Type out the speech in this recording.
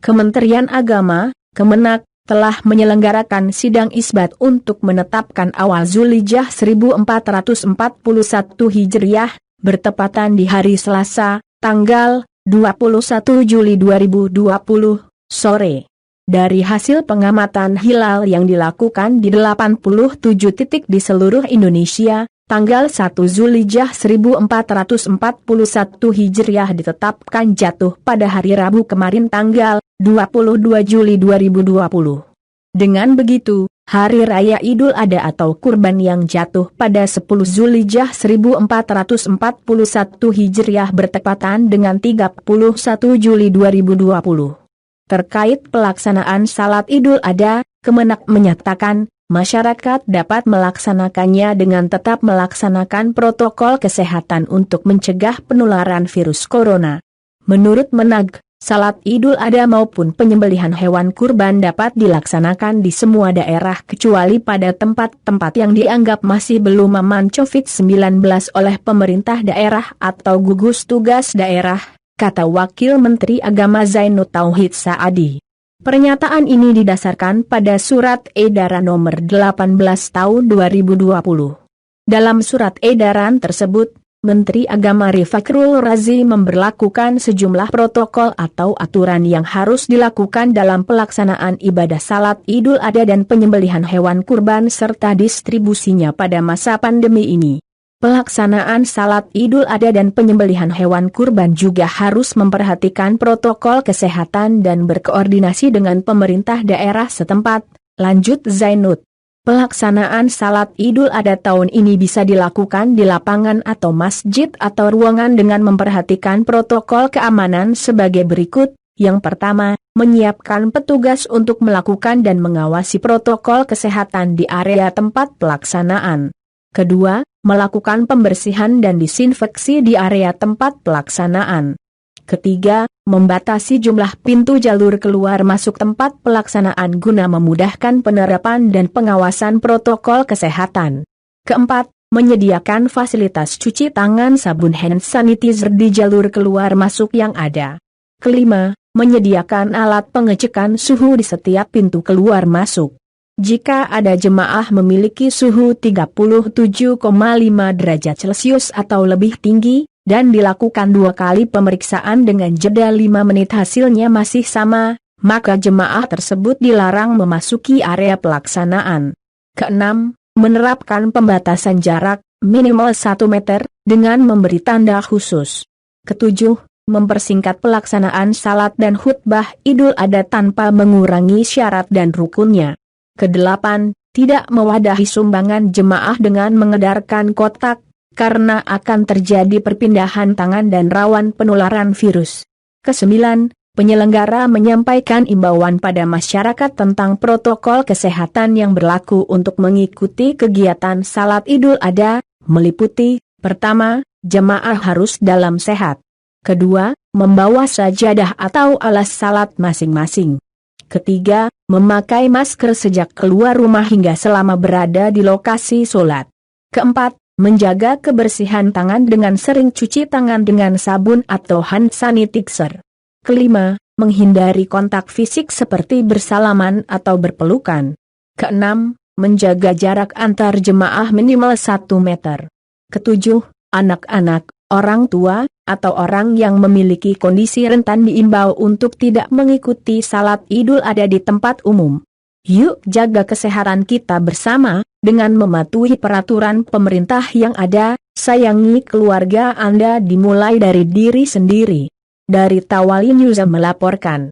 Kementerian Agama, Kemenak, telah menyelenggarakan sidang isbat untuk menetapkan awal Zulhijjah 1441 Hijriah, bertepatan di hari Selasa, tanggal 21 Juli 2020, sore. Dari hasil pengamatan hilal yang dilakukan di 87 titik di seluruh Indonesia, tanggal 1 Zulhijjah 1441 Hijriah ditetapkan jatuh pada hari Rabu kemarin tanggal 22 Juli 2020. Dengan begitu, Hari Raya Idul Adha atau Kurban yang jatuh pada 10 Zulhijjah 1441 Hijriah bertepatan dengan 31 Juli 2020. Terkait pelaksanaan Salat Idul Adha, Kemenak menyatakan, masyarakat dapat melaksanakannya dengan tetap melaksanakan protokol kesehatan untuk mencegah penularan virus corona. Menurut Menag, Salat Idul Adha maupun penyembelihan hewan kurban dapat dilaksanakan di semua daerah kecuali pada tempat-tempat yang dianggap masih belum aman COVID-19 oleh pemerintah daerah atau gugus tugas daerah, kata Wakil Menteri Agama Zainud Tauhid Saadi. Pernyataan ini didasarkan pada Surat Edaran Nomor 18 Tahun 2020. Dalam surat edaran tersebut, Menteri Agama Fakrul Razi memberlakukan sejumlah protokol atau aturan yang harus dilakukan dalam pelaksanaan ibadah Salat Idul Adha dan penyembelihan hewan kurban serta distribusinya pada masa pandemi ini. Pelaksanaan Salat Idul Adha dan penyembelihan hewan kurban juga harus memperhatikan protokol kesehatan dan berkoordinasi dengan pemerintah daerah setempat, lanjut Zainud. Pelaksanaan Salat Idul Adha tahun ini bisa dilakukan di lapangan atau masjid atau ruangan dengan memperhatikan protokol keamanan sebagai berikut. Yang pertama, menyiapkan petugas untuk melakukan dan mengawasi protokol kesehatan di area tempat pelaksanaan. Kedua, melakukan pembersihan dan disinfeksi di area tempat pelaksanaan. Ketiga, membatasi jumlah pintu jalur keluar masuk tempat pelaksanaan guna memudahkan penerapan dan pengawasan protokol kesehatan. Keempat, menyediakan fasilitas cuci tangan sabun hand sanitizer di jalur keluar masuk yang ada. Kelima, menyediakan alat pengecekan suhu di setiap pintu keluar masuk. Jika ada jemaah memiliki suhu 37,5 derajat Celcius atau lebih tinggi, dan dilakukan 2 kali pemeriksaan dengan jeda 5 menit hasilnya masih sama, maka jemaah tersebut dilarang memasuki area pelaksanaan. Keenam, menerapkan pembatasan jarak, minimal 1 meter, dengan memberi tanda khusus. Ketujuh, mempersingkat pelaksanaan salat dan khutbah Idul Adha tanpa mengurangi syarat dan rukunnya. Kedelapan, tidak mewadahi sumbangan jemaah dengan mengedarkan kotak, karena akan terjadi perpindahan tangan dan rawan penularan virus. Kesembilan, penyelenggara menyampaikan imbauan pada masyarakat tentang protokol kesehatan yang berlaku untuk mengikuti kegiatan Salat Idul Adha, meliputi, pertama, jemaah harus dalam sehat. Kedua, membawa sajadah atau alas salat masing-masing. Ketiga, memakai masker sejak keluar rumah hingga selama berada di lokasi sholat. Keempat, menjaga kebersihan tangan dengan sering cuci tangan dengan sabun atau hand sanitizer. Kelima, menghindari kontak fisik seperti bersalaman atau berpelukan. Keenam, menjaga jarak antar jemaah minimal 1 meter. Ketujuh, anak-anak, orang tua, atau orang yang memiliki kondisi rentan diimbau untuk tidak mengikuti salat Idul Adha di tempat umum. Yuk jaga kesehatan kita bersama, dengan mematuhi peraturan pemerintah yang ada, sayangi keluarga Anda dimulai dari diri sendiri. Dari Tawali News melaporkan.